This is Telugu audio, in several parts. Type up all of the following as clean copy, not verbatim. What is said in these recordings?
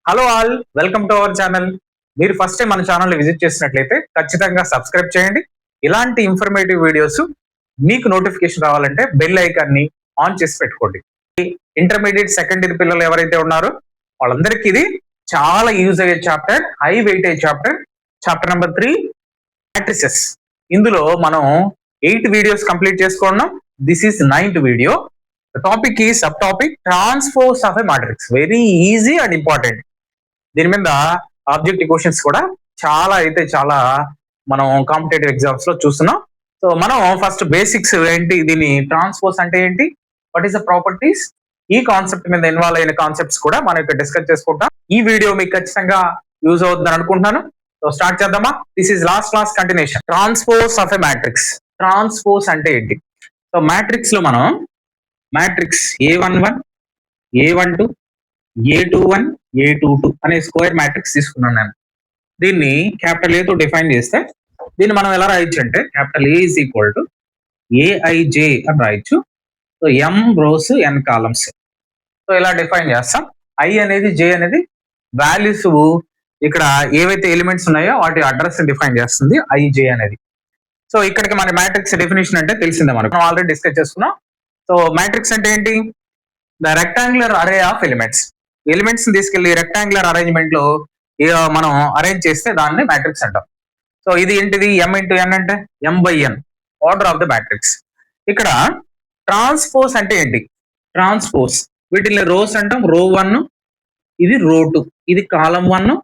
Hello all, welcome to our channel. మీరు ఫస్ట్ టైం మన ఛానల్ విజిట్ చేసినట్లయితే ఖచ్చితంగా సబ్స్క్రైబ్ చేయండి. ఇలాంటి ఇన్ఫర్మేటివ్ వీడియోస్ మీకు నోటిఫికేషన్ రావాలంటే బెల్ ఐకాన్ ని ఆన్ చేసి పెట్టుకోండి. ఇంటర్మీడియట్ సెకండ్ ఇయర్ పిల్లలు ఎవరైతే ఉన్నారో వాళ్ళందరికీ ఇది చాలా యూజ్ అయ్యే chapter, high weightage chapter, chapter number 3 matrices. ఇందులో మనం 8 వీడియోస్ కంప్లీట్ చేసుకున్నాం. This is 9th video. The topic is subtopic transpose of a matrix. Very easy and important. దీని మీద ఆబ్జెక్టివ్ క్వశ్చన్స్ కూడా చాలా మనం కాంపిటేటివ్ ఎగ్జామ్స్ లో చూస్తున్నాం. సో మనం ఫస్ట్ బేసిక్స్ ఏంటి, దీని ట్రాన్స్పోజ్ అంటే ఏంటి, వాట్ ఈస్ ద ప్రాపర్టీస్, ఈ కాన్సెప్ట్ మీద ఇన్వాల్వ్ అయిన కాన్సెప్ట్స్ కూడా మనం ఇక్కడ డిస్కస్ చేసుకుంటాం. ఈ వీడియో మీకు ఖచ్చితంగా యూజ్ అవుతుందని అనుకుంటున్నాను. సో స్టార్ట్ చేద్దామా. This is lost class continuation. Transpose of a matrix. Transpose అంటే ఏంటి? సో మ్యాట్రిక్స్ లో మనం matrix A11, A12, A21, A22 అనే స్క్వేర్ మ్యాట్రిక్స్ తీసుకున్నాను నేను. దీన్ని క్యాపిటల్ A తో డిఫైన్ చేస్తే దీన్ని మనం ఎలా రాయొచ్చు అంటే capital A is equal to AIJ అని రాయొచ్చు. So M rows N columns. So ఇలా డిఫైన్ చేస్తాం. I అనేది J అనేది వాల్యూస్, ఇక్కడ ఏవైతే ఎలిమెంట్స్ ఉన్నాయో వాటి అడ్రస్ డిఫైన్ చేస్తుంది IJ అనేది. సో ఇక్కడికి మన మ్యాట్రిక్స్ డెఫినేషన్ అంటే తెలిసిందే, మనం ఆల్రెడీ డిస్కస్ చేసుకున్నాం. సో మ్యాట్రిక్స్ అంటే ఏంటి? The rectangular array of elements. Elements తీసుకెళ్లి రెక్టాంగులర్ అరేంజ్మెంట్ లో మనం అరేంజ్ చేస్తే దాన్ని మ్యాట్రిక్స్ అంటాం. సో ఇది ఏంటిది? M ఇంటూ N అంటే M/N, order of the matrix. ఇక్కడ ట్రాన్స్పోజ్ అంటే ఏంటి? ట్రాన్స్పోజ్ వీటిని రోస్ అంటాం. రో 1, ఇది రో 2, ఇది కాలం 1,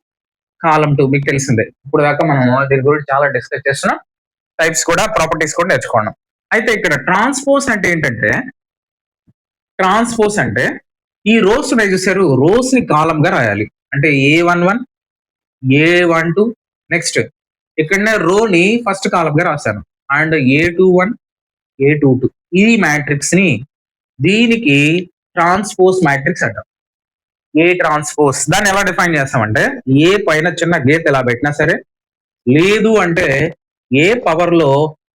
కాలం 2. మీకు తెలిసిందే, ఇప్పుడు దాకా మనం దీని గురించి చాలా డిస్కస్ చేస్తున్నాం. టైప్స్ కూడా, ప్రాపర్టీస్ కూడా నేర్చుకున్నాం. అయితే ఇక్కడ ట్రాన్స్పోజ్ అంటే ఏంటంటే, ట్రాన్స్పోజ్ అంటే ఈ రోస్ చూసారు, రోస్ ని కాలం గా రాయాలి. అంటే A11, A12, నెక్స్ట్ ఇక్కడ రోని ఫస్ట్ కాలం గా రాశాను, అండ్ A21, A22. ఈ మ్యాట్రిక్స్ ని దీనికి ట్రాన్స్పోజ్ మ్యాట్రిక్స్ అంటాం. ఏ ట్రాన్స్పోజ్ దాన్ని ఎలా డిఫైన్ చేస్తామంటే, ఏ పైన చిన్న గీత ఎలా పెట్టినా సరే, లేదు అంటే ఏ పవర్ లో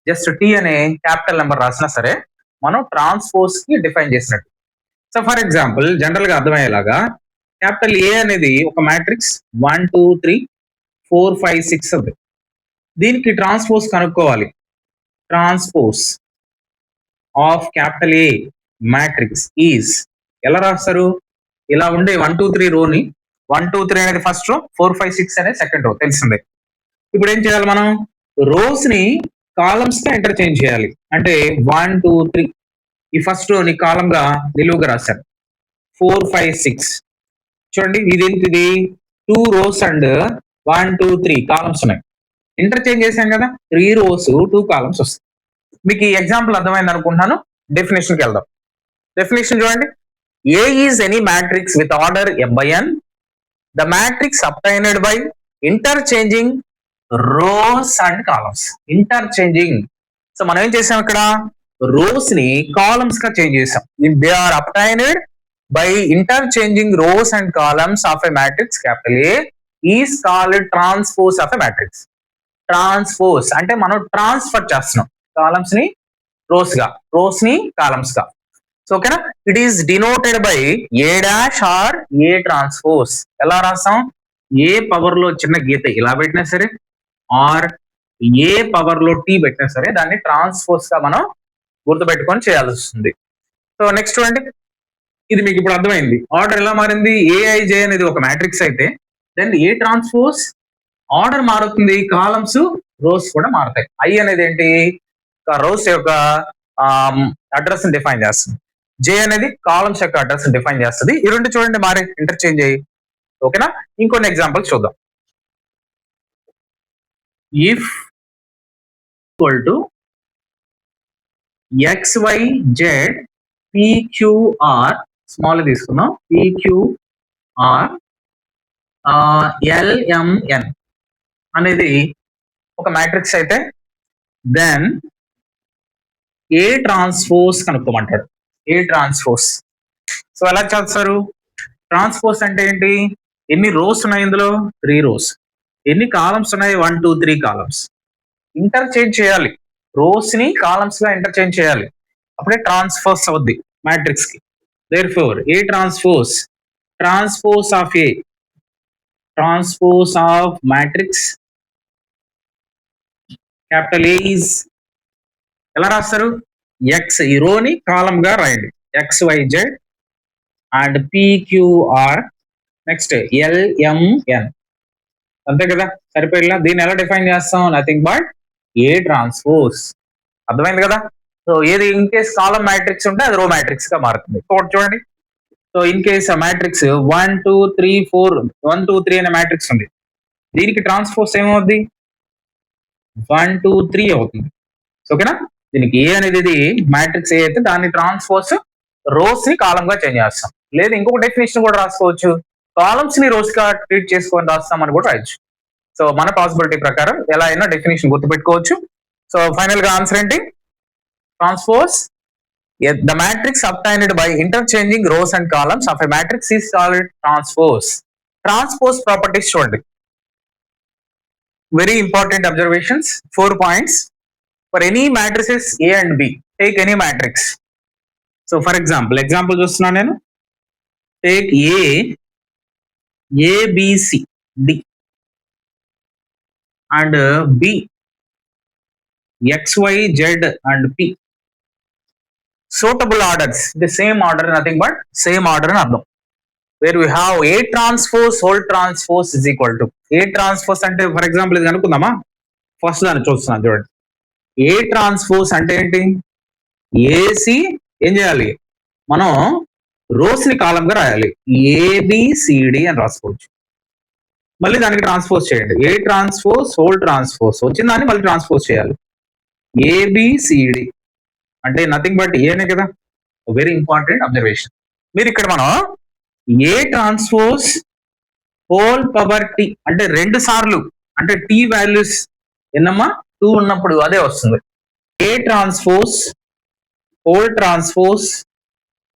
జస్ట్ T అనే క్యాపిటల్ నెంబర్ రాసినా సరే మనం ట్రాన్స్పోజ్ కి డిఫైన్ చేసినట్టు. సో ఫర్ ఎగ్జాంపుల్ జనరల్ గా అర్థమయ్యేలాగా క్యాపిటల్ A అనేది ఒక మ్యాట్రిక్స్ 1 2 3 4 5 6 ఉంది. దీనికి ట్రాన్స్పోజ్ కనుక్కోవాలి. Transpose of capital A matrix is ఎలా రాస్తారు? ఇలా ఉండే 1 2 3 రోని 1 2 3 అనేది ఫస్ట్ రో, 4 5 6 అనేది సెకండ్ రో, తెలిసిందే. ఇప్పుడు ఏం చేయాలి? మనం రోస్ ని కాలమ్స్ గా ఇంటర్చేంజ్ చేయాలి. అంటే 1 2 3 ఈ ఫస్ట్ రోని కాలం గా నిలువుగా రాశారు. 4 5 6 చూడండి, ఇదేంటిది? 2 రోస్ అండ్ 1 2 3 కాలమ్స్ ఉన్నాయి. ఇంటర్చేంజ్ చేశాం కదా, 3 రోస్ 2 కాలమ్స్ వస్తాయి. మీకు ఈ ఎగ్జాంపుల్ అర్థమైంది అనుకుంటున్నాను. డెఫినేషన్ కి వెళ్దాం. డెఫినేషన్ చూడండి. A is any matrix with order M/N. The matrix obtained by interchanging rose and columns. Interchanging. So మనం ఏం చేసాం? ఇక్కడ రోస్ ని కాలమ్స్ గా చేంజ్ చేసాం. They are obtained by interchanging rows and columns of a matrix capital A is called transpose of a matrix. Transpose అంటే మనం ట్రాన్స్ఫర్ చేస్తున్నాం కాలమ్స్ ని రోస్ గా, రోస్ ని కాలమ్స్ గా. సో ఓకేనా. It is denoted by A dash or A transpose. ఎలా రాస్తాం? ఏ పవర్ లో చిన్న గీత ఇలా పెట్టినా సరే, ఆర్ ఏ పవర్ లో T పెట్టినా సరే దాన్ని ట్రాన్స్పోజ్ గా మనం గుర్తుపెట్టుకొని చేయాల్సి వస్తుంది. సో నెక్స్ట్ చూడండి, ఇది మీకు ఇప్పుడు అర్థమైంది. ఆర్డర్ ఎలా మారింది? AIJ అనేది ఒక మ్యాట్రిక్స్ అయితే దెన్ ఏ ట్రాన్స్పోజ్ ఆర్డర్ మారుతుంది, కాలమ్స్ రోస్ కూడా మారుతాయి. I అనేది ఏంటి? రోస్ యొక్క అడ్రస్ ని డిఫైన్ చేస్తుంది. J అనేది కాలమ్స్ యొక్క అడ్రస్ ని డిఫైన్ చేస్తుంది. ఈ రెండు చూడండి మారి ఇంటర్చేంజ్ అయ్యి. ఓకేనా. ఇంకొన్ని ఎగ్జాంపుల్స్ చూద్దాం. If equal to XYZ PQR, small తీసుకుందాం, PQR LMN అనేది ఒక మ్యాట్రిక్స్ అయితే దెన్ ఏ ట్రాన్స్పోజ్ కనుక్కోమంటాడు. A transpose. సో ఎలా చేస్తారు? ట్రాన్స్పోజ్ అంటే ఏంటి? ఎన్ని రోస్ ఉన్నాయి ఇందులో? 3 రోస్. ఎన్ని కాలమ్స్ ఉన్నాయి? 1 2 3 కాలమ్స్. ఇంటర్చేంజ్ చేయాలి, రోస్ ని కాలమ్స్ గా ఇంటర్చేంజ్ చేయాలి, అప్పుడే ట్రాన్స్పోజ్ అవుద్ది మ్యాట్రిక్స్ కి. Therefore A transpose, transpose of A transpose of matrix capital A is ఎలా రాస్తారు? ఎక్స్ ఈ రోని కాలం గా రాయండి. XYZ and PQR next LMN అంతే కదా, సరిపోయిలా. దీన్ని ఎలా డిఫైన్ చేస్తాం? Nothing but A transpose. అర్థమైంది కదా? సో ఏది ఇన్ కేస్ కాలం మ్యాట్రిక్స్ ఉంటే అది రో మ్యాట్రిక్స్ గా మారుతుంది. చూడండి, సో ఇన్ కేస్ మ్యాట్రిక్స్ 1 2 3 4 1 2 3 అనే మ్యాట్రిక్స్ ఉంది. దీనికి ట్రాన్స్పోజ్ ఏమవుద్ది? 1 2 3 అవుతుంది. ఓకేనా? దీనికి ఏ అనేది మ్యాట్రిక్స్ ఏ అయితే దాన్ని ట్రాన్స్పోజ్ రోస్ ని కాలం గా చేంజ్ చేస్తాం. లేదా ఇంకొక డెఫినేషన్ కూడా రాసుకోవచ్చు, కాలమ్స్ ని రోస్ గా ట్రీట్ చేసుకొని రాస్తామని కూడా రాయొచ్చు. సో మన పాసిబిలిటీ ప్రకారం ఎలా అయినా డెఫినేషన్ గుర్తుపెట్టుకోవచ్చు. సో ఫైనల్ గా ఆన్సర్ ఏంటి? Transpose the matrix obtained by interchanging rows and columns of a matrix is called transpose. Transpose properties చూడండి, very important observations, 4 points. For any matrices A and B, take any matrix. So for example చూస్తున్నాను నేను, take A B C D and B X Y Z and P. Suitable orders, the same order, nothing but same order అని అర్థం. Where we have A transpose whole transpose is equal to A transpose అంటే ఫర్ ఎగ్జాంపుల్ ఇది అనుకుందామా? ఫస్ట్ దాన్ని చూస్తున్నాను చూడండి. A transpose అంటే ఏంటి? ఏసి ఏం చేయాలి మనం? రోస్ ని కాలం గా రాయాలి. ABCD అని రాసుకోవచ్చు. మళ్ళీ దానికి ట్రాన్స్పోజ్ చేయండి. A ట్రాన్స్పోజ్ హోల్ ట్రాన్స్పోజ్ వచ్చిన దాన్ని మళ్ళీ ట్రాన్స్పోజ్ చేయాలి. ABCD అంటే నథింగ్ బట్ ఏనే కదా. Very important observation. మీరు ఇక్కడ మనం A transpose whole power T అంటే 2 సార్లు అంటే టీ వాల్యూస్ ఎన్నమ్మా 2 ఉన్నప్పుడు అదే వస్తుంది. ఏ transpose whole transpose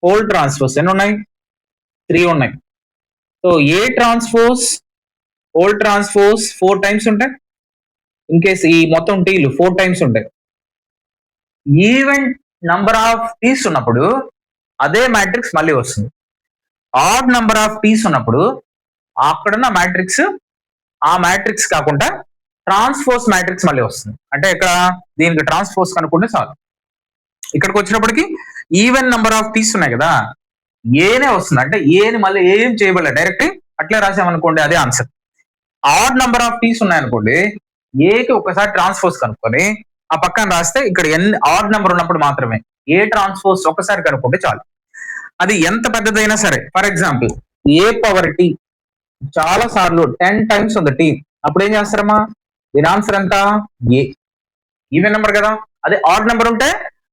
whole transpose ఎన్ని ఉన్నాయి? 3 ఉన్నాయి. సో ఏ ట్రాన్స్పోజ్ హోల్ ట్రాన్స్పోజ్ 4 టైమ్స్ ఉంటాయి. ఇన్ కేస్ ఈ మొత్తం టీలు 4 టైమ్స్ ఉంటాయి. ఈవెన్ నంబర్ ఆఫ్ టీస్ ఉన్నప్పుడు అదే మ్యాట్రిక్స్ మళ్ళీ వస్తుంది. ఆడ్ నంబర్ ఆఫ్ టీస్ ఉన్నప్పుడు అక్కడున్న మ్యాట్రిక్స్ ఆ మ్యాట్రిక్స్ కాకుండా ట్రాన్స్పోజ్ మ్యాట్రిక్స్ మళ్ళీ వస్తుంది. అంటే ఇక్కడ దీనికి ట్రాన్స్పోజ్ కనుక్కుంటే చాలు. ఇక్కడికి వచ్చినప్పటికీ ఈవెన్ నంబర్ ఆఫ్ టీస్ ఉన్నాయి కదా, ఏనే వస్తుంది. అంటే ఏని మళ్ళీ ఏం చేయబడలే, డైరెక్ట్ అట్లే రాసామనుకోండి అదే answer. Odd number of Ts ఉన్నాయనుకోండి, ఏకి ఒకసారి ట్రాన్స్పోజ్ కనుక్కొని ఆ పక్కన రాస్తే ఇక్కడ ఎన్ని ఆడ్ నెంబర్ ఉన్నప్పుడు మాత్రమే ఏ ట్రాన్స్పోజ్ ఒకసారి కనుక్కుంటే చాలు. అది ఎంత పెద్దదైనా సరే, for example A power T చాలా సార్లు 10 టైమ్స్ ఉంది టీ, అప్పుడు ఏం చేస్తారమ్మా? దీని ఆన్సర్ ఎంత? ఏ. ఈవెన్ నెంబర్ కదా, అదే ఆడ్ నెంబర్ ఉంటే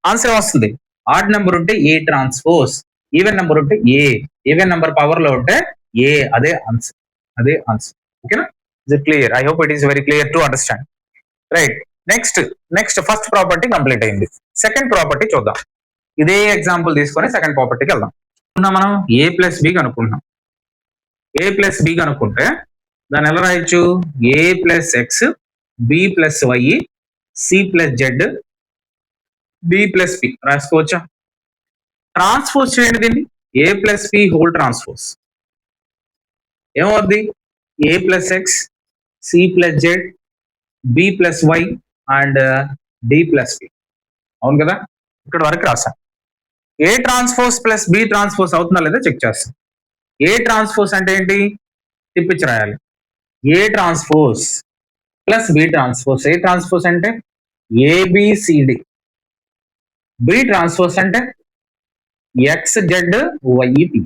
ఆన్సర్ వస్తుంది. ఆడ్ నెంబర్ ఉంటే ఏ ట్రాన్స్పోజ్, ఈవెన్ నెంబర్ ఉంటే ఏ. ఈవెన్ నెంబర్ పవర్ లో ఉంటే ఏ, అదే ఆన్సర్. అదే ఆన్సర్. ఓకేనా? Is it clear? I hope it is very clear to understand. Right, next first property complete అయింది. సెకండ్ ప్రాపర్టీ చూద్దాం. ఇదే ఎగ్జాంపుల్ తీసుకొని సెకండ్ ప్రాపర్టీకి వెళ్దాం. మనం A ప్లస్ బి కనుక్కుంటున్నాం. A ప్లస్ బి కనుక్కుంటే దాన్ని ఎలా రాయొచ్చు? A plus X, B plus Y, C plus Z, B plus P రాసుకోవచ్చా? ట్రాన్స్పోజ్ చేయండి దీన్ని. A plus P whole transpose ఏమవుద్ది? A plus X, C plus Z, B plus Y and D plus P. అవును కదా? ఇక్కడ వరకు రాసాం. A transpose plus B transpose అవుతుందా లేదా చెక్ చేస్తాం. ఏ ట్రాన్స్పోజ్ అంటే ఏంటి? తిప్పించి రాయాలి. A transpose plus B transpose. A transpose అంటే ఏబిసిడి. బి ట్రాన్స్పోజ్ అంటే X Z Y P.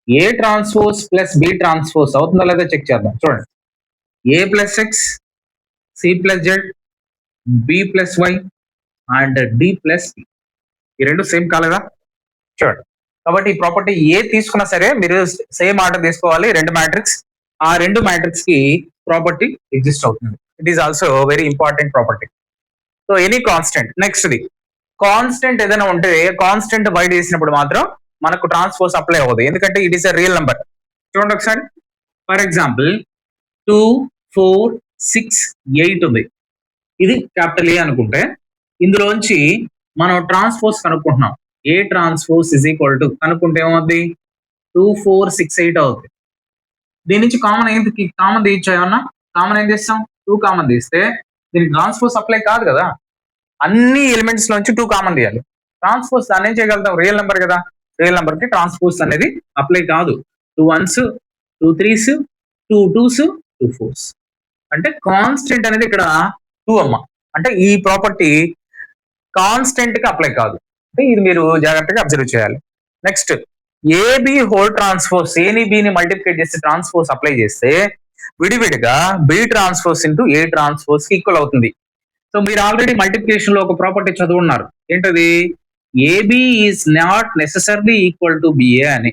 A transpose plus B transpose అవుతుందా లేదా చెక్ చేద్దాం. చూడండి, A plus X, C plus Z, B plus Y and D plus P. ఈ రెండు సేమ్ కాలేదా? చూడండి, కాబట్టి ఈ ప్రాపర్టీ ఏ తీసుకున్నా సరే మీరు సేమ్ ఆర్డర్ తీసుకోవాలి. 2 మ్యాట్రిక్స్, ఆ 2 మ్యాట్రిక్స్ కి ప్రాపర్టీ ఎగ్జిస్ట్ అవుతుంది. It is also very important property. So any constant, next the constant ఏదైనా ఉంటే కాన్స్టెంట్ వైడ్ చేసినప్పుడు మాత్రం మనకు ట్రాన్స్పోజ్ అప్లై అవ్వదు, ఎందుకంటే it is a real number. చూడండి ఒకసారి, ఫర్ ఎగ్జాంపుల్ 2 4 6 8 ఉంది. ఇది క్యాపిటల్ ఏ అనుకుంటే ఇందులోంచి మనం ట్రాన్స్పోజ్ కనుక్కుంటున్నాం. A transpose is equal to కనుక్కుంటే ఏమవుద్ది? 2 4 6 8 అవుతుంది. దీని నుంచి కామన్ తీయచ్చు ఏమన్నా, కామన్ ఏం చేస్తాం, 2 కామన్ తీస్తే దీనికి ట్రాన్స్పోజ్ అప్లై కాదు కదా, అన్ని ఎలిమెంట్స్ నుంచి 2 కామన్ తీయాలి. ట్రాన్స్పోజ్ దాన్ని ఏం చేయగలుగుతాం, రియల్ నెంబర్ కదా, రియల్ నెంబర్ కి ట్రాన్స్పోజ్ అనేది అప్లై కాదు. 2 1s 2 3s 2 2s 2 4s అంటే కాన్స్టెంట్ అనేది ఇక్కడ 2 అమ్మ, అంటే ఈ ప్రాపర్టీ కాన్స్టెంట్ కి అప్లై కాదు. అంటే ఇది మీరు జాగ్రత్తగా అబ్జర్వ్ చేయాలి. నెక్స్ట్ ఏబి హోల్ ట్రాన్స్పోజ్, ఏని బిని మల్టిప్లికేట్ చేసి ట్రాన్స్పోజ్ అప్లై చేస్తే విడివిడిగా B transpose into A transpose కి ఈక్వల్ అవుతుంది. సో మీరు ఆల్రెడీ మల్టిప్లికేషన్ లో ఒక ప్రాపర్టీ చదువున్నారు, ఏంటది, A B is not necessarily equal to B A అని.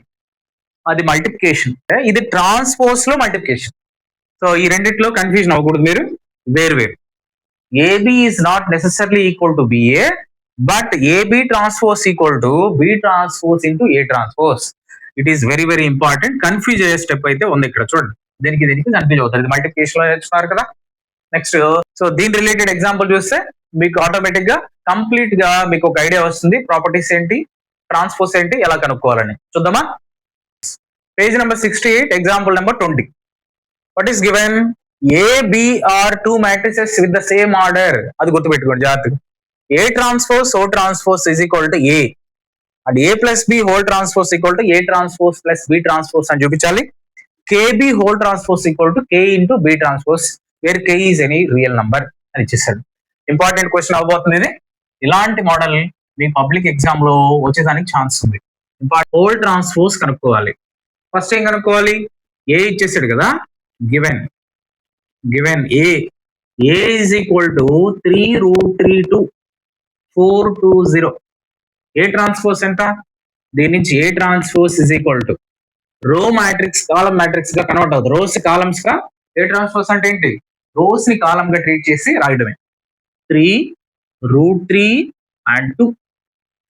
అది మల్టిప్లికేషన్, ఇది ట్రాన్స్పోజ్ లో మల్టిప్లికేషన్. సో ఈ రెండిట్లో కన్ఫ్యూజన్ అవ్వకూడదు మీరు, వేరు వేరు. A B is not necessarily equal to B A but A B transpose equal to B transpose into A transpose. It is very very important. Confuse అయ్యే స్టెప్ అయితే ఉంది ఇక్కడ, చూడండి, దీనికి కన్ఫ్యూజ్ అవుతారు, ఇది మల్టిప్లికేషన్ లో నేర్చుకున్నారు కదా. నెక్స్ట్ సో దీని రిలేటెడ్ ఎగ్జాంపుల్ చూస్తే మీకు ఆటోమేటిక్ గా కంప్లీట్ గా మీకు ఒక ఐడియా వస్తుంది, ప్రాపర్టీస్ ఏంటి, ట్రాన్స్పోజ్ ఏంటి, ఎలా కనుక్కోవాలని. చూద్దామా, page number 68, example number 20. What is given, A B are 2 matrices with the same order. అది గుర్తుపెట్టుకోండి జాగ్రత్తగా. A transpose of transpose is equal to A and A plus B whole transpose equal to A transpose plus B transpose అని చూపించాలి. K B whole transpose equal to K into B transpose where K is any real number అని ఇచ్చేసాడు. ఇంపార్టెంట్ క్వశ్చన్ అవబోతుంది ఇది. ఇలాంటి మోడల్ మీ పబ్లిక్ ఎగ్జామ్ లో వచ్చేదానికి ఛాన్స్ ఉంది. హోల్ ట్రాన్స్పోజ్ కనుక్కోవాలి. ఫస్ట్ ఏం కనుక్కోవాలి, ఏ ఇచ్చేసాడు కదా, given a is equal to 3√32 420. A transpose ఎంత, దీని నుంచి ఏ ట్రాన్స్పోజ్ ఇస్ ఈక్వల్ టు రో మ్యాట్రిక్స్ కాలం మ్యాట్రిక్స్ గా కన్వర్ట్ అవుతుంది, రోస్ కాలమ్స్ గా. ఏ ట్రాన్స్పోజ్ అంటే ఏంటి, రోస్ ని కాలం గా ట్రీట్ చేసి రాయడమే. 3√3 and 2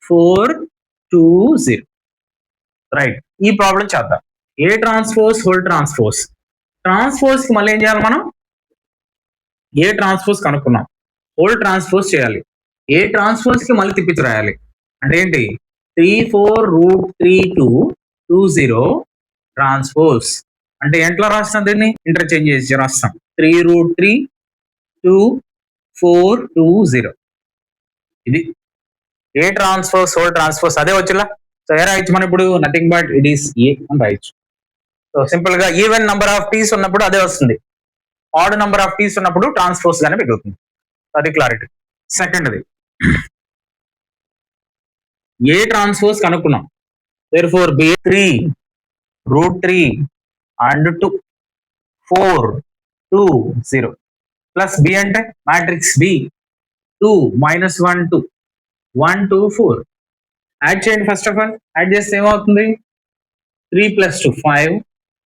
420. రైట్, ఈ ప్రాబ్లం చేద్దాం. ఏ ట్రాన్స్పోజ్ హోల్ ట్రాన్స్పోజ్, ట్రాన్స్పోజ్ కి మళ్ళీ ఏం చేయాలి మనం, ఏ ట్రాన్స్పోజ్ కనుక్కున్నాం, హోల్ ట్రాన్స్పోజ్ చేయాలి, ఏ ట్రాన్స్పోజ్ కి మళ్ళీ తిప్పించి రాయాలి. అంటే ఏంటి, 3/4√3220 ట్రాన్స్పోజ్ అంటే ఎంట్లో రాస్తాం, దీన్ని ఇంటర్చేంజ్ చేసి రాస్తాం. 3√3/2 420 ఇది ఏ ట్రాన్స్పోజ్ హోల్ ట్రాన్స్పోజ్. అదే వచ్చేలా. సో ఏ రాయొచ్చు మనం ఇప్పుడు, nothing but it is A అని రాయొచ్చు. సో సింపుల్ గా ఈవెన్ నంబర్ ఆఫ్ టీస్ ఉన్నప్పుడు అదే వస్తుంది, ఆడ్ నంబర్ ఆఫ్ టీస్ ఉన్నప్పుడు ట్రాన్స్పోజ్ గానే మిగులుతుంది. అది క్లారిటీ. సెకండ్ది, ఏ ట్రాన్స్పోజ్ కనుక్కున్నాం, therefore b 3√3 and 2 420 plus B అంటే మ్యాట్రిక్స్ బి 2 -1 2 1 2 4. యాడ్ చేయండి. ఫస్ట్ ఆఫ్ ఆల్ యాడ్ చేస్తే ఏమవుతుంది, 3 + 2 5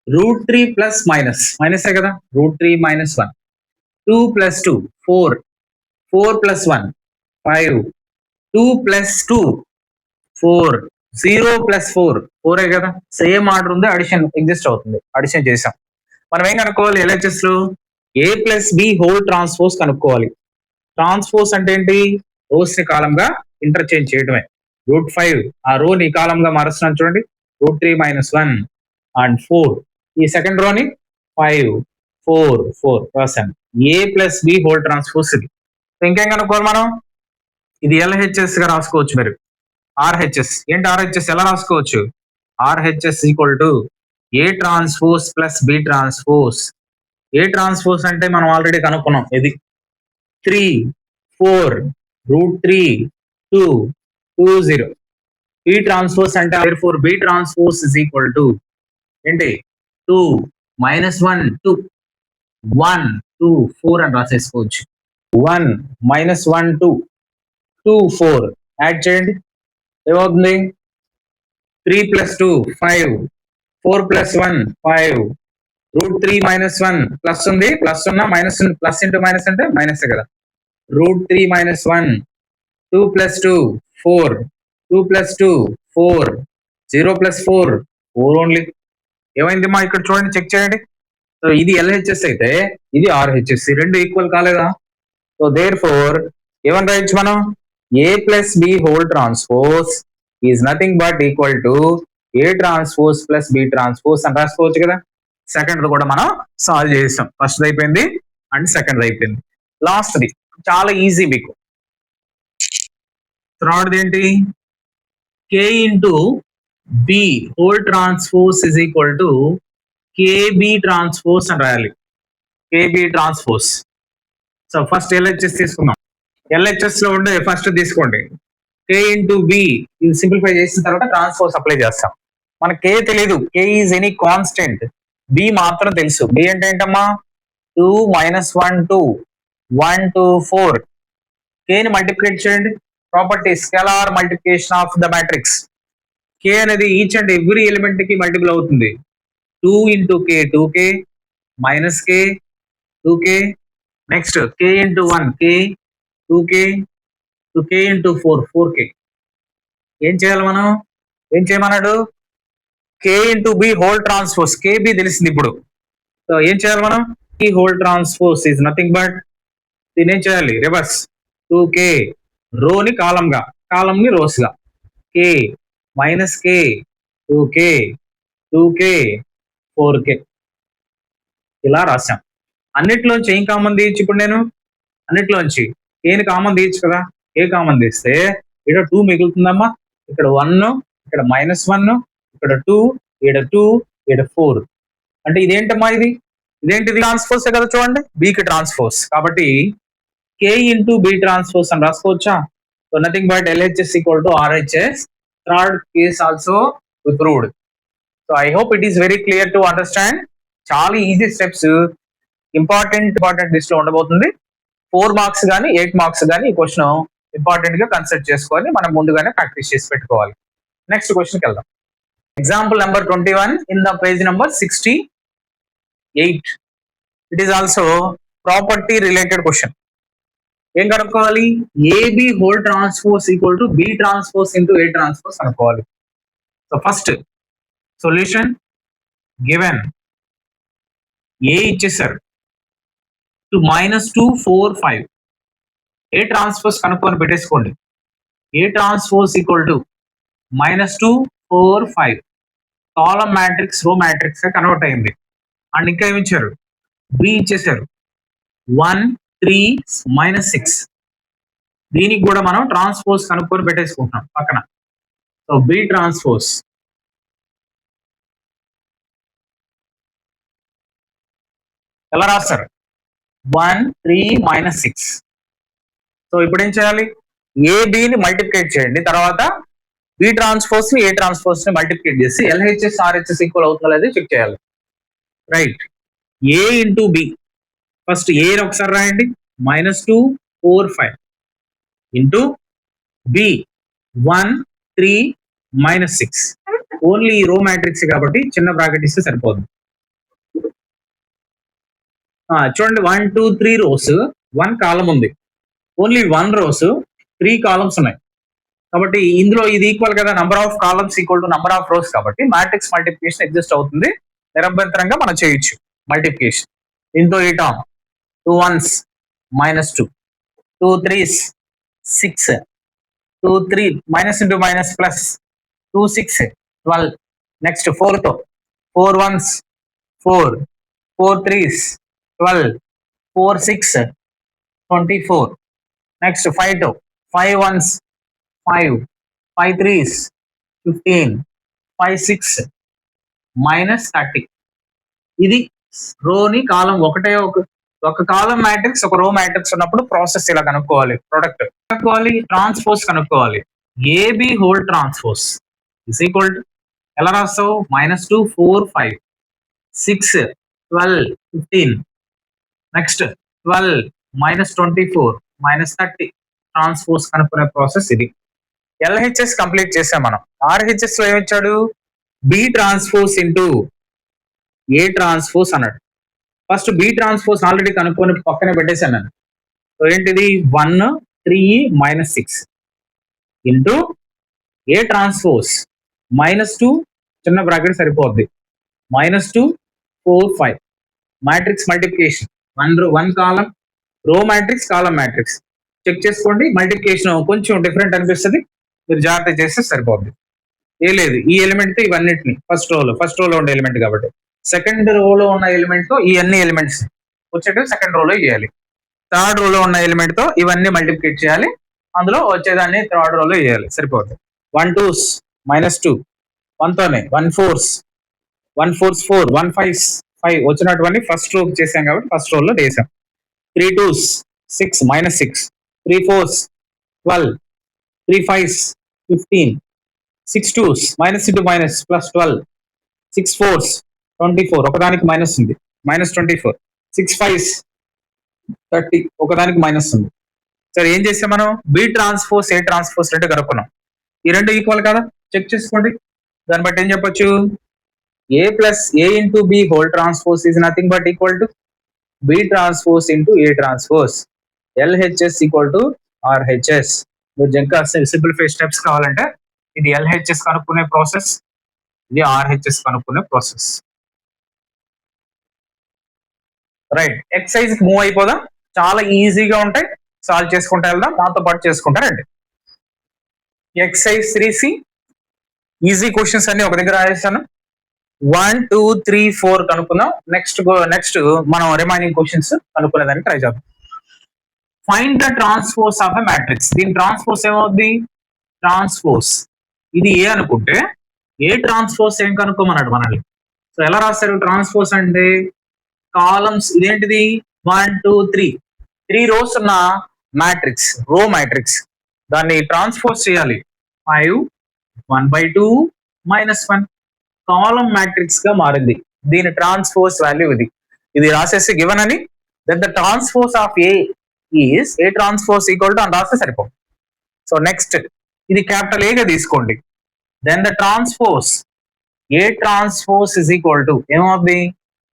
√3 ప్లస్ మైనస్ కదా, √3 - 1 2 + 2 4 4 + 1 5 2 + 2 4 0 + 4 4 కదా. సేమ్ ఆర్డర్ ఉంది, అడిషన్ ఎగ్జిస్ట్ అవుతుంది, అడిషన్ చేసాం. మనం ఏం కనుక్కోవాలి, ఎల్హెచ్ఎస్ లో ఏ ప్లస్ బి హోల్ ట్రాన్స్పోజ్ కనుక్కోవాలి. ట్రాన్స్పోజ్ అంటే ఏంటి, రోస్ ని కాలం గా ఇంటర్చేంజ్ చేయడమే. √5 ఆ రో ని కాలం గా మారుస్తున్నాను చూడండి, √3 - 1 and 4. ఈ సెకండ్ రోని 5 4 4 రాసాను. ఏ ప్లస్ బి హోల్ ట్రాన్స్పోజ్ ఇది. ఇంకేం కనుక్కోవాలి మనం, ఇది ఎల్హెచ్ఎస్ గా రాసుకోవచ్చు మీరు. ఆర్హెచ్ఎస్ ఏంటి, ఆర్హెచ్ఎస్ ఎలా రాసుకోవచ్చు, RHS equal to A transpose plus B transpose. A transpose అంటే మనం ఆల్రెడీ కనుక్కున్నాం, ఇది 3/4√3 220. బి ట్రాన్స్పోజ్ అంటే therefore B transpose is equal to ఏంటి, 2 - 1 2 1 2 4 అని రాసేసుకోవచ్చు. 1 - 1 2 2 4 యాడ్ చేయండి, ఏమవుతుంది, 3 + 2 5 4 + 1 5 √3 - 1 ప్లస్ ఉంది, ప్లస్ ఉన్న మైనస్, ప్లస్ ఇంటూ మైనస్ అంటే మైనస్ కదా. √3 - 1 2 + 2 4 2 + 2 4 0 + 4 4 ఓన్లీ. ఏమైంది మా ఇక్కడ చూడండి, చెక్ చేయండి. సో ఇది ఎల్హెచ్ఎస్ అయితే ఇది ఆర్హెచ్ఎస్, రెండు ఈక్వల్ కాలేదా. సో దేర్ఫోర్ ఏమని రాయొచ్చు మనం, A plus B whole transpose is nothing but equal to A transpose plus B transpose అని రాసుకోవచ్చు కదా. సెకండ్ కూడా మనం సాల్వ్ చేసాం. ఫస్ట్ అయిపోయింది అండ్ సెకండ్ అయిపోయింది. లాస్ట్ది చాలా ఈజీ మీకు. థర్డ్ ఏంటి? K into B whole transpose is equal to K B transpose అని రాయాలి. K B transpose. So first LHS తీసుకుందాం. ఎల్హెచ్ఎస్ లో ఉండే ఫస్ట్ తీసుకోండి. కే ఇంటూ బి ఇది సింప్లిఫై చేసిన తర్వాత ట్రాన్స్పోజ్ అప్లై చేస్తాం. మనకి కే తెలియదు, K is any constant. B మాత్రం తెలుసు. బి అంటే ఏంటమ్మా? 2 - 1 2 1 2 4. కేని మల్టిప్లికేట్ చేయండి. Property scalar multiplication of the matrix. K అనేది ఈచ్ అండ్ ఎవ్రీ ఎలిమెంట్ కి మల్టిపుల్ అవుతుంది. 2 into K 2k minus K 2k. Next K into 1 K 2k 2k into 4 4k. ఏం చేయాలి మనం? ఏం చేయమన్నాడు? K into B whole transpose. K B తెలిసింది ఇప్పుడు. సో ఏం చేయాలి మనం? కి whole transpose is nothing but దీన్ని ఏం చేయాలి? రివర్స్. 2k రోని కాలం గా, కాలం ని రోస్ గా. కే minus K 2k 2k 4k ఇలా రాశాం. అన్నిట్లోంచి ఏం కామన్ తీయచ్చు ఇప్పుడు నేను? అన్నిట్లోంచి కేని కామన్ తీయచ్చు కదా. కే కామన్ తీస్తే ఇక్కడ 2 మిగులుతుందమ్మా. ఇక్కడ 1, ఇక్కడ -1, ఇక్కడ 2, ఇక్కడ 2, ఇక్కడ 4. అంటే ఇదేంటమ్మా? ఇదేంటిది? ట్రాన్స్పోజ్ కదా. చూడండి, బికి ట్రాన్స్పోజ్ కాబట్టి కే ఇంటూ బి ట్రాన్స్పోజ్ అని రాసుకోవచ్చా? So nothing but LHS equal to RHS. Third case also proved. So I hope it is very clear to understand. చాలా ఈజీ స్టెప్స్, ఇంపార్టెంట్ లిస్ట్ లో ఉండబోతుంది. 4 మార్క్స్ కానీ 8 మార్క్స్ కానీ ఈ క్వశ్చన్ ఇంపార్టెంట్ గా కన్సిడర్ చేసుకొని మనం ముందుగానే ప్రాక్టీస్ చేసి పెట్టుకోవాలి. నెక్స్ట్ క్వశ్చన్కి వెళ్దాం. Example number 21 in the page number 68. It is also property related question. ఏం కనుక్కోవాలి? A B whole transpose equal to B transpose into A transpose కనుక్కోవాలి. So first solution given A ఇచ్చేసారు టు -2 4 5. ఏ ట్రాన్స్పోజ్ కనుక్కొని పెట్టేసుకోండి. A transpose equal to -2 4 5 column matrix row matrix convert అయింది. అండ్ ఇంకా ఏమి ఇచ్చారు? బి ఇచ్చేసారు 1 3 -6. దీనికి కూడా మనం ట్రాన్స్పోజ్ కనుక్కొని పెట్టేసుకుంటున్నాం పక్కన. సో బి ట్రాన్స్పోజ్ ఎలా రాస్తారు? 1 3 -6. సో ఇప్పుడు ఏం చేయాలి? ఏబిని మల్టిప్లికేట్ చేయండి. తర్వాత బి ట్రాన్స్పోజ్ ని ఏ ట్రాన్స్పోజ్ ని మల్టిప్లికేట్ చేసి ఎల్హెచ్ఎస్ ఆర్హెచ్ఎస్ ఈక్వల్ అవుతుందో లేదో చెక్ చేయాలి. Right. A into B. First A ఒకసారి రాయండి. -2 4 5 ఇంటూ బి 1 3 -6. ఓన్లీ రో మ్యాట్రిక్స్ కాబట్టి చిన్న బ్రాకెట్ ఇస్తే సరిపోతుంది. చూడండి 1 2 3 రోస్ 1 కాలం ఉంది. ఓన్లీ 1 రోస్ 3 కాలమ్స్ ఉన్నాయి. కాబట్టి ఇందులో ఇది ఈక్వల్ కదా, number of columns equal to number of rose కాబట్టి మ్యాట్రిక్స్ మల్టిప్లికేషన్ ఎగ్జిస్ట్ అవుతుంది. నిరభ్యంతరంగా మనం చేయొచ్చు మల్టిప్లికేషన్. దీంతో ఈ term 2 1s -2 2 3s 6 2 3 minus into minus plus 2 6 12. Next 4 తో 4 1s 4 4 3s 12 4 6 24. నెక్స్ట్ 5 తో 5 1s 5 5 3s 15 5 6 -30. ఇది రోని కాలం ఒకటే ఒక కాలం మ్యాట్రిక్స్ ఒక రో మ్యాట్రిక్స్ ఉన్నప్పుడు ప్రాసెస్ ఇలా కనుక్కోవాలి. ప్రొడక్ట్ కనుక్కోవాలి, ట్రాన్స్పోజ్ కనుక్కోవాలి. A B whole transpose is equal to ఎలా రాస్తావు? -2 4 5 6 12 15 నెక్స్ట్ 12 -24 -30 ట్రాన్స్పోజ్ కనుక్కునే ప్రాసెస్ ఇది. ఎల్హెచ్ఎస్ కంప్లీట్ చేసాం మనం. ఆర్హెచ్ఎస్ లో ఏమిచ్చాడు? B transpose into A transpose అన్నాడు. ఫస్ట్ బి ట్రాన్స్పోజ్ ఆల్రెడీ కనుక్కొని పక్కనే పెట్టేశాను నేను. సో ఏంటిది? 1 3 -6 ఇంటూ ఏ ట్రాన్స్పోజ్ -2 చిన్న బ్రాకెట్ సరిపోద్ది -2 4 5 matrix multiplication 1 column row matrix column matrix check చేసుకోండి. మల్టిప్లికేషన్ కొంచెం డిఫరెంట్ అనిపిస్తుంది, మీరు జాగ్రత్త చేస్తే సరిపోద్ది. ఏ లేదు ఈ ఎలిమెంట్ ఇవన్నిటిని ఫస్ట్ రోలో ఉండే ఎలిమెంట్ కాబట్టి సెకండ్ రోలో ఉన్న ఎలిమెంట్ తో ఈ అన్ని ఎలిమెంట్స్ వచ్చేటప్పుడు సెకండ్ రోలో చేయాలి. థర్డ్ రోలో ఉన్న ఎలిమెంట్ తో ఇవన్నీ మల్టిప్లికేట్ చేయాలి, అందులో వచ్చేదాన్ని థర్డ్ రోలో వేయాలి, సరిపోతుంది. 1 2s -2, 1 తోనే 1 4s 1 4s 4, 1 5s 5 వచ్చినటువంటి ఫస్ట్ రో చేసాం కాబట్టి ఫస్ట్ రోలో వేసాం. 3 2s 6 -6, 3 4s 12, 3 5s 15, 6 2s -2 +12, 6 4s 24, ఒకదానికి మైనస్ ఉంది -24, 6 5s 30, ఒకదానికి మైనస్ ఉంది. సరే ఏం చేసాం మనం, బి ట్రాన్స్పోజ్ ఏ ట్రాన్స్పోజ్ రెండు కనుక్కున్నాం. ఈ రెండు ఈక్వల్ కదా, చెక్ చేసుకోండి. దాన్ని బట్టి ఏం చెప్పొచ్చు, A plus A into B whole transpose is nothing but equal to B transpose into A transpose. LHS equal to RHS. మీరు ఇంకా సింప్లిఫై స్టెప్స్ కావాలంటే ఇది ఎల్హెచ్ఎస్ కనుక్కునే ప్రాసెస్, ఇది ఆర్హెచ్ఎస్ కనుక్కునే ప్రాసెస్. రైట్, ఎక్సైజ్ మూవ్ అయిపోదాం, చాలా ఈజీగా ఉంటాయి, సాల్వ్ చేసుకుంటూ వెళ్దాం, దాంతో పాటు చేసుకుంటారండి. ఎక్సైజ్ 3C ఈజీ క్వశ్చన్స్ అన్ని ఒక దగ్గర రాసేసాను. 1 2 3 4 కనుక్కుందాం. నెక్స్ట్ మనం రిమైనింగ్ క్వశ్చన్స్ కనుక్కునేదానికి ట్రై చేద్దాం. Find the transpose of a matrix. దీని ట్రాన్స్పోజ్ ఏమవుద్ది, ట్రాన్స్పోజ్ ఇది ఏ అనుకుంటే ఏ ట్రాన్స్పోజ్ ఏం కనుక్కోమన్నాడు మనల్ని. సో ఎలా రాస్తారు ట్రాన్స్పోజ్ అంటే, కాలమ్స్ ఇదేంటిది 1 2 3 రోస్ ఉన్న మ్యాట్రిక్స్, రో మ్యాట్రిక్స్, దాన్ని ట్రాన్స్పోజ్ చేయాలి. 5 1/2 -1 కాలం మ్యాట్రిక్స్ గా మారింది. దీని ట్రాన్స్పోజ్ వాల్యూ ఇది. ఇది రాసేసి గివెన్ అని, that the transpose of A is A transpose equal to అని రాస్తే సరిపోతుంది. సో నెక్స్ట్ ఇది క్యాపిటల్ ఏగా తీసుకోండి. Then the transpose A transpose is equal to ఏమవుతుంది,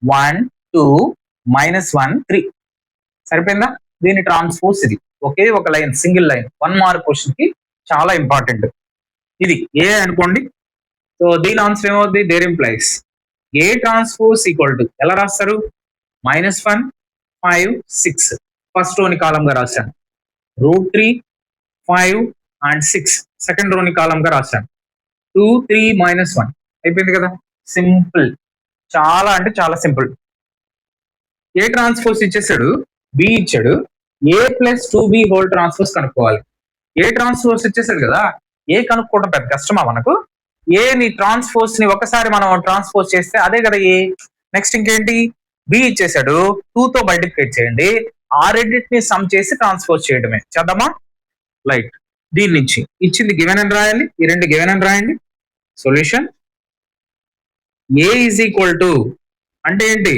1 2 -1 3 సరిపోయిందా. దీని ట్రాన్స్పోజ్ ఇది. ఒకే ఒక line, single line, 1 mark question కి చాలా ఇంపార్టెంట్. ఇది ఏ అనుకోండి. సో దీని ఆన్సర్ ఏమవుతుంది, there implies A transpose equal to ఎలా రాస్తారు, -1 5 6 ఫస్ట్ రోని కాలం గా రాశాను, √3 5 and 6 సెకండ్ రోని కాలం గా రాశాను, 2 3 -1 అయిపోయింది కదా. సింపుల్, చాలా అంటే చాలా సింపుల్. ఏ ట్రాన్స్పోజ్ ఇచ్చేసాడు, బి ఇచ్చాడు, ఏ ప్లస్ 2b హోల్ ట్రాన్స్పోజ్ కనుక్కోవాలి. ఏ ట్రాన్స్పోజ్ ఇచ్చేసాడు కదా, ఏ కనుక్కోవడం పెద్ద కష్టమా మనకు. ఏ ని ట్రాన్స్పోజ్ ని ఒకసారి మనం ట్రాన్స్పోజ్ చేస్తే అదే కదా ఏ. నెక్స్ట్ ఇంకేంటి, బి ఇచ్చేసాడు, 2 తో మల్టిప్లికేట్ చేయండి, ఆ రెండింటిని సమ్ చేసి ట్రాన్స్పోజ్ చేయడమే. చేద్దామా, లైట్ దీని నుంచి ఇచ్చింది గివెన్ అని రాయాలి, ఈ రెండు గివెన్ అని రాయండి. Solution A is equal to అంటే ఏంటి,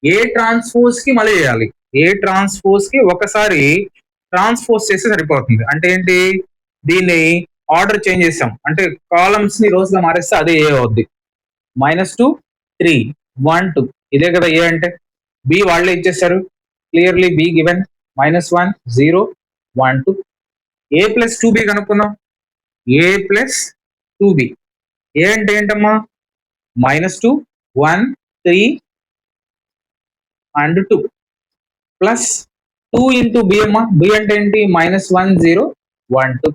ఏ ట్రాన్స్పోజ్ కి మళ్ళీ చేయాలి, ఏ ట్రాన్స్పోజ్ కి ఒకసారి ట్రాన్స్పోజ్ చేస్తే సరిపోతుంది. అంటే ఏంటి, దీన్ని ఆర్డర్ చేంజ్ చేసాం అంటే కాలమ్స్ ని రోస్ గా మారేస్తే అదే ఏ అవుద్ది. -2 3 1 2 ఇదే కదా ఏ అంటే. బి వాళ్ళే ఇచ్చేసారు, clearly be given, -1 0 1 2. A plus 2b కనుక్కుందాం. ఏ ప్లస్ 2b, ఏ అంటే ఏంటమ్మా, -2 1 3 and 2 ప్లస్ 2 ఇంటూ బి అమ్మా. బి అంటే ఏంటి, -1 0 1 2.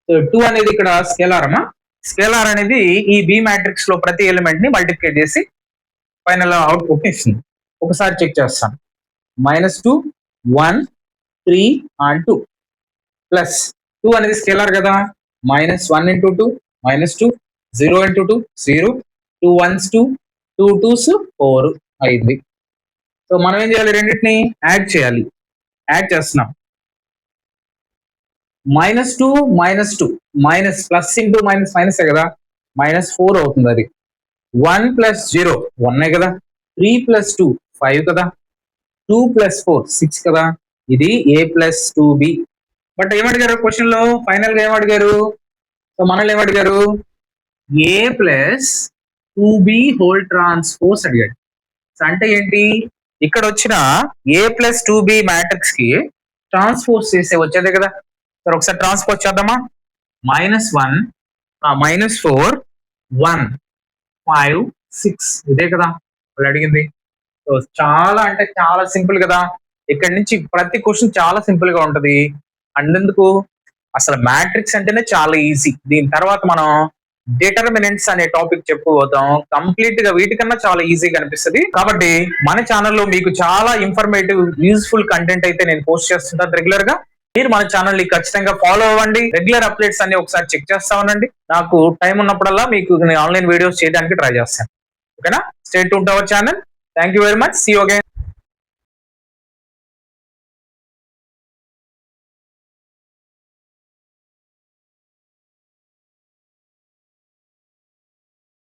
సో 2 అనేది ఇక్కడ స్కేలార్ అమ్మా. స్కేలార్ అనేది ఈ బి మ్యాట్రిక్స్ లో ప్రతి ఎలిమెంట్ ని మల్టిప్లికేట్ చేసి ఫైనల్ అవుట్పుట్ ఇస్తుంది. ఒకసారి చెక్ చేస్తాను. -2 1 3 and 2 ప్లస్ 2 అనేది స్కేలార్ కదా, -1 ఇంటూ 2 -2, 0 ఇంటూ 2 0, 2 1s 2 2 2s 4 అయింది. సో మనం ఏం చేయాలి, రెండింటిని యాడ్ చేయాలి. యాడ్ చేస్తున్నాం. -2 -2 మైనస్ ప్లస్ ఇంటూ మైనస్ మైనసే కదా, -4 అవుతుంది. అది 1 + 0 1 కదా, 3 + 2 5 కదా, 2 + 4 6 కదా. ఇది a + 2b. బట్ ఏమడిగారు క్వశ్చన్ లో, ఫైనల్ గా ఏమడిగారు, సో మనల్ని ఏమడిగారు, a + 2b హోల్ ట్రాన్స్పోజ్ అడిగాడు. సో అంటే ఏంటి, ఇక్కడ వచ్చిన a + 2b మ్యాట్రిక్స్ కి ట్రాన్స్పోజ్ చేసే వచ్చేదే కదా. సరే ఒకసారి ట్రాన్స్పోజ్ చేద్దామా. -1 -4 1 5 6 ఇదే కదా వాళ్ళు అడిగింది. సో చాలా అంటే చాలా సింపుల్ కదా. ఇక్కడ నుంచి ప్రతి క్వశ్చన్ చాలా సింపుల్ గా ఉంటది. అండ్ ఎందుకు, అసలు మ్యాట్రిక్స్ అంటేనే చాలా ఈజీ. దీని తర్వాత మనం డిటర్మినెంట్స్ అనే టాపిక్ చెప్పుకోతాం. కంప్లీట్ గా వీటికన్నా చాలా ఈజీగా అనిపిస్తుంది. కాబట్టి మన ఛానల్లో మీకు చాలా ఇన్ఫర్మేటివ్ యూస్ఫుల్ కంటెంట్ అయితే నేను పోస్ట్ చేస్తుంటాను రెగ్యులర్ గా. మీరు మన ఛానల్ ని ఖచ్చితంగా ఫాలో అవ్వండి. రెగ్యులర్ అప్డేట్స్ అన్ని ఒకసారి చెక్ చేస్తా ఉండండి. నాకు టైం ఉన్నప్పుడల్లా మీకు ఆన్లైన్ వీడియోస్ చేయడానికి ట్రై చేస్తాను. ఓకేనా? Stay tuned to our channel. Thank you very much. See you again.